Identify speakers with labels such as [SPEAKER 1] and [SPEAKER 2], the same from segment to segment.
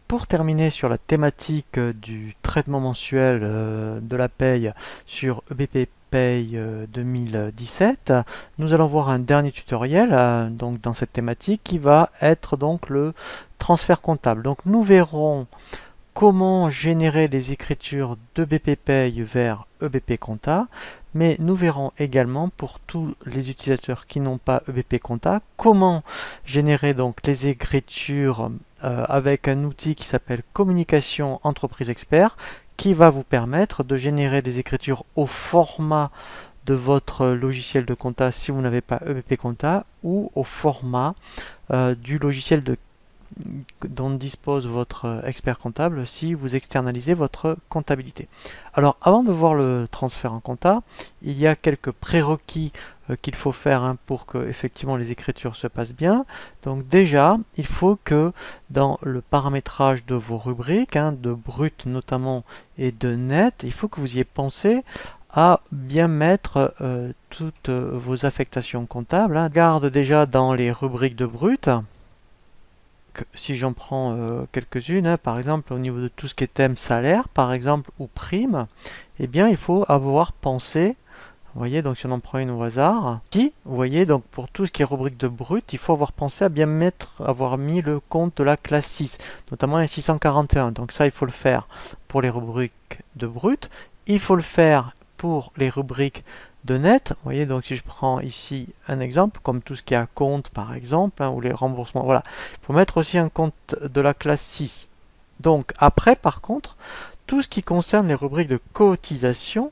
[SPEAKER 1] pour terminer sur la thématique du traitement mensuel de la paye sur EBP Paye 2017, nous allons voir un dernier tutoriel donc dans cette thématique qui va être donc le transfert comptable. Donc nous verrons comment générer les écritures de BP Paye vers EBP Compta, mais nous verrons également pour tous les utilisateurs qui n'ont pas EBP Compta, comment générer donc les écritures avec un outil qui s'appelle Communication Entreprise Expert, qui va vous permettre de générer des écritures au format de votre logiciel de compta si vous n'avez pas EBP Compta ou au format du logiciel dont dispose votre expert comptable si vous externalisez votre comptabilité. Alors avant de voir le transfert en compta, il y a quelques prérequis qu'il faut faire pour que effectivement les écritures se passent bien. Donc déjà, il faut que dans le paramétrage de vos rubriques, de brut notamment et de net, il faut que vous y ayez pensé à bien mettre toutes vos affectations comptables. Garde déjà dans les rubriques de brut. Si j'en prends quelques-unes, par exemple au niveau de tout ce qui est thème salaire, par exemple, ou prime, eh bien il faut avoir pensé, vous voyez, donc si on en prend une au hasard, ici, vous voyez, donc pour tout ce qui est rubrique de brut, il faut avoir pensé à bien avoir mis le compte de la classe 6, notamment un 641. Donc ça, il faut le faire pour les rubriques de brut. Il faut le faire pour les rubriques de net. Vous voyez, donc si je prends ici un exemple, comme tout ce qui est à compte par exemple, ou les remboursements, voilà. Il faut mettre aussi un compte de la classe 6. Donc après, par contre, tout ce qui concerne les rubriques de cotisation,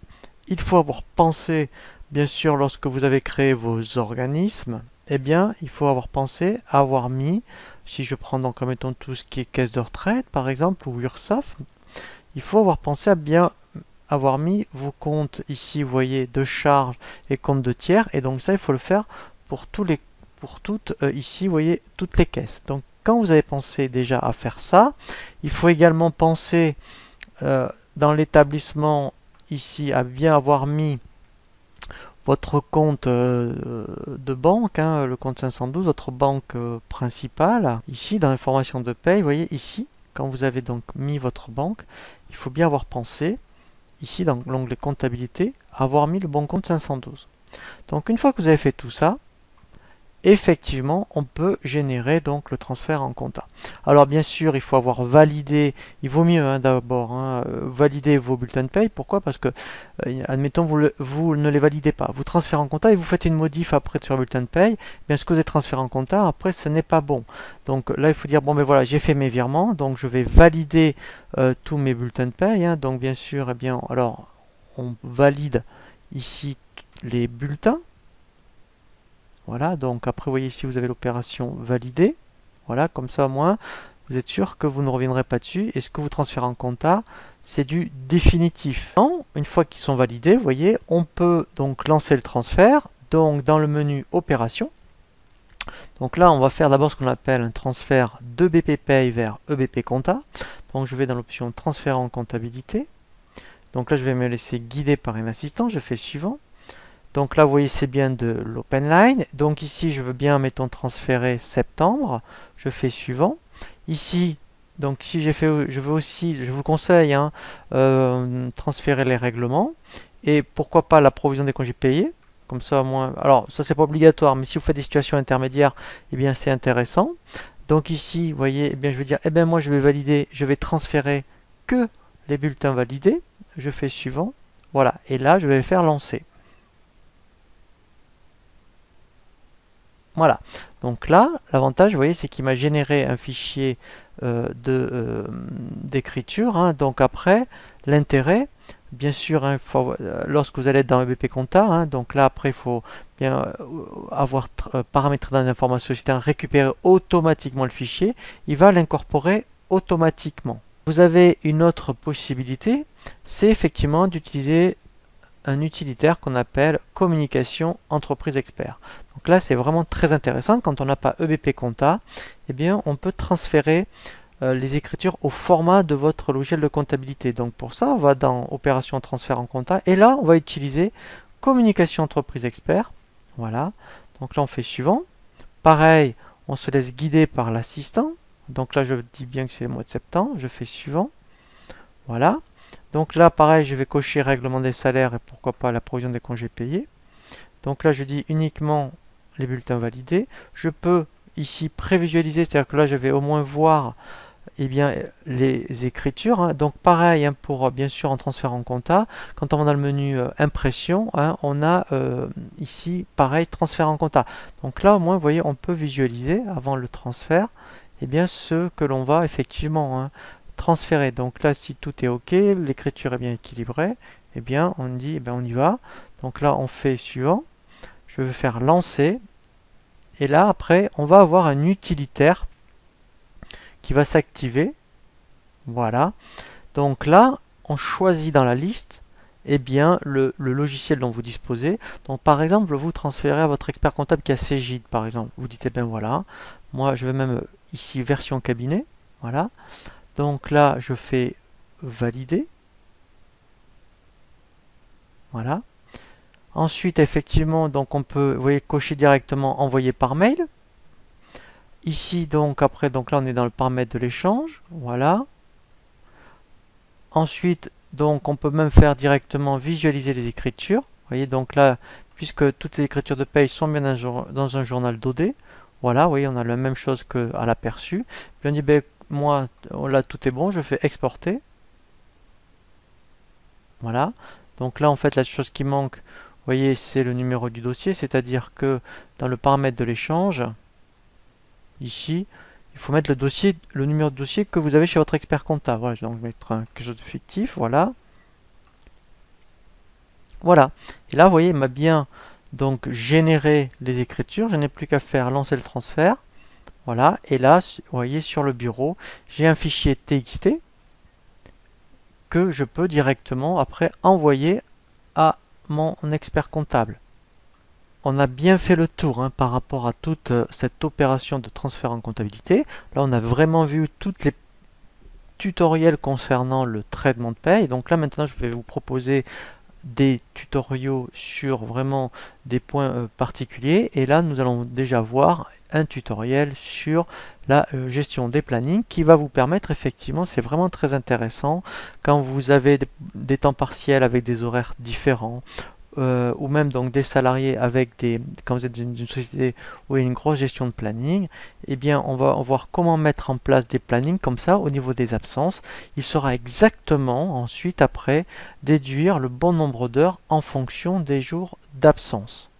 [SPEAKER 1] il faut avoir pensé, bien sûr, lorsque vous avez créé vos organismes, eh bien, il faut avoir pensé à avoir mis, si je prends donc, mettons, tout ce qui est caisse de retraite, par exemple, ou URSSAF, il faut avoir pensé à bien avoir mis vos comptes ici, vous voyez, de charges et comptes de tiers, et donc ça, il faut le faire pour toutes, ici, vous voyez, toutes les caisses. Donc, quand vous avez pensé déjà à faire ça, il faut également penser dans l'établissement ici à bien avoir mis votre compte de banque, le compte 512, votre banque principale. Ici, dans l'information de paye, vous voyez ici, quand vous avez donc mis votre banque, il faut bien avoir pensé ici dans l'onglet comptabilité, avoir mis le bon compte 512. Donc une fois que vous avez fait tout ça, effectivement, on peut générer donc le transfert en compta. Alors bien sûr, il faut avoir validé, il vaut mieux d'abord valider vos bulletins de paye. Pourquoi? Parce que, admettons, vous ne les validez pas. Vous transférez en compta et vous faites une modif après sur le bulletin de paye. Bien, ce que vous avez transféré en compta, après, ce n'est pas bon. Donc là, il faut dire, bon, ben voilà, j'ai fait mes virements, donc je vais valider tous mes bulletins de paye. Donc bien sûr, eh bien, alors, on valide ici les bulletins. Voilà, donc après, vous voyez ici, vous avez l'opération validée. Voilà, comme ça, au moins, vous êtes sûr que vous ne reviendrez pas dessus. Et ce que vous transférez en compta, c'est du définitif. Une fois qu'ils sont validés, vous voyez, on peut donc lancer le transfert. Donc, dans le menu Opération. Donc là, on va faire d'abord ce qu'on appelle un transfert de BP Pay vers EBP Compta. Donc, je vais dans l'option Transfert en comptabilité. Donc là, je vais me laisser guider par un assistant. Je fais suivant. Donc là, vous voyez, c'est bien de l'open line. Donc ici, je veux bien, mettons, transférer septembre. Je fais suivant. Ici, donc si j'ai fait, je veux aussi, je vous conseille, transférer les règlements. Et pourquoi pas la provision des congés payés. Comme ça, au moins, alors ça, c'est pas obligatoire, mais si vous faites des situations intermédiaires, eh bien, c'est intéressant. Donc ici, vous voyez, eh bien, je vais dire, eh bien, moi, je vais valider, je vais transférer que les bulletins validés. Je fais suivant. Voilà. Et là, je vais faire lancer. Voilà, donc là, l'avantage, vous voyez, c'est qu'il m'a généré un fichier d'écriture. Donc après, l'intérêt, bien sûr, lorsque vous allez être dans EBP Compta, donc là, après, il faut bien avoir paramétré dans l'information système, récupérer automatiquement le fichier. Il va l'incorporer automatiquement. Vous avez une autre possibilité, c'est effectivement d'utiliser un utilitaire qu'on appelle Communication Entreprise Expert. Donc là, c'est vraiment très intéressant. Quand on n'a pas EBP Compta, eh bien, on peut transférer les écritures au format de votre logiciel de comptabilité. Donc pour ça, on va dans Opération Transfert en compta. Et là, on va utiliser Communication Entreprise Expert. Voilà. Donc là, on fait suivant. Pareil, on se laisse guider par l'assistant. Donc là, je dis bien que c'est le mois de septembre. Je fais suivant. Voilà. Donc là, pareil, je vais cocher règlement des salaires et pourquoi pas la provision des congés payés. Donc là, je dis uniquement les bulletins validés. Je peux ici prévisualiser, c'est-à-dire que là, je vais au moins voir bien, les écritures. Hein. Donc pareil, hein, pour bien sûr en transfert en compta, quand on va dans le menu impression, hein, on a ici pareil transfert en compta. Donc là, au moins, vous voyez, on peut visualiser avant le transfert bien, ce que l'on va effectivement transférer. Donc là, si tout est OK, l'écriture est bien équilibrée, bien, on dit, on y va. Donc là, on fait suivant. Je vais faire lancer. Et là, après, on va avoir un utilitaire qui va s'activer. Voilà. Donc là, on choisit dans la liste bien, le logiciel dont vous disposez. Donc par exemple, vous transférez à votre expert comptable qui a Cegid, par exemple. Vous dites, ben voilà, moi je vais même ici version cabinet. Voilà. Donc là, je fais valider. Voilà. Ensuite, effectivement, donc on peut, vous voyez, cocher directement envoyer par mail. Ici, donc, après, donc là, on est dans le paramètre de l'échange. Voilà. Ensuite, donc, on peut même faire directement visualiser les écritures. Vous voyez, donc là, puisque toutes les écritures de paye sont bien dans un journal d'OD. Voilà, vous voyez, on a la même chose qu'à l'aperçu. Puis on dit, ben, moi, là, tout est bon, je fais exporter. Voilà. Donc là, en fait, la chose qui manque, vous voyez, c'est le numéro du dossier, c'est-à-dire que dans le paramètre de l'échange, ici, il faut mettre le numéro de dossier que vous avez chez votre expert comptable. Voilà, je vais donc mettre quelque chose de fictif, voilà. Voilà. Et là, vous voyez, il m'a bien donc généré les écritures. Je n'ai plus qu'à faire lancer le transfert. Voilà. Et là, vous voyez, sur le bureau, j'ai un fichier TXT que je peux directement après envoyer à mon expert comptable. On a bien fait le tour par rapport à toute cette opération de transfert en comptabilité. Là, on a vraiment vu toutes les tutoriels concernant le traitement de paye. Donc là, maintenant, je vais vous proposer des tutoriaux sur vraiment des points particuliers. Et là, nous allons déjà voir un tutoriel sur la gestion des plannings qui va vous permettre, effectivement, c'est vraiment très intéressant quand vous avez des temps partiels avec des horaires différents, ou même donc des salariés avec quand vous êtes dans une société où il y a une grosse gestion de planning, bien on va voir comment mettre en place des plannings comme ça au niveau des absences. Il saura exactement ensuite après déduire le bon nombre d'heures en fonction des jours d'absence.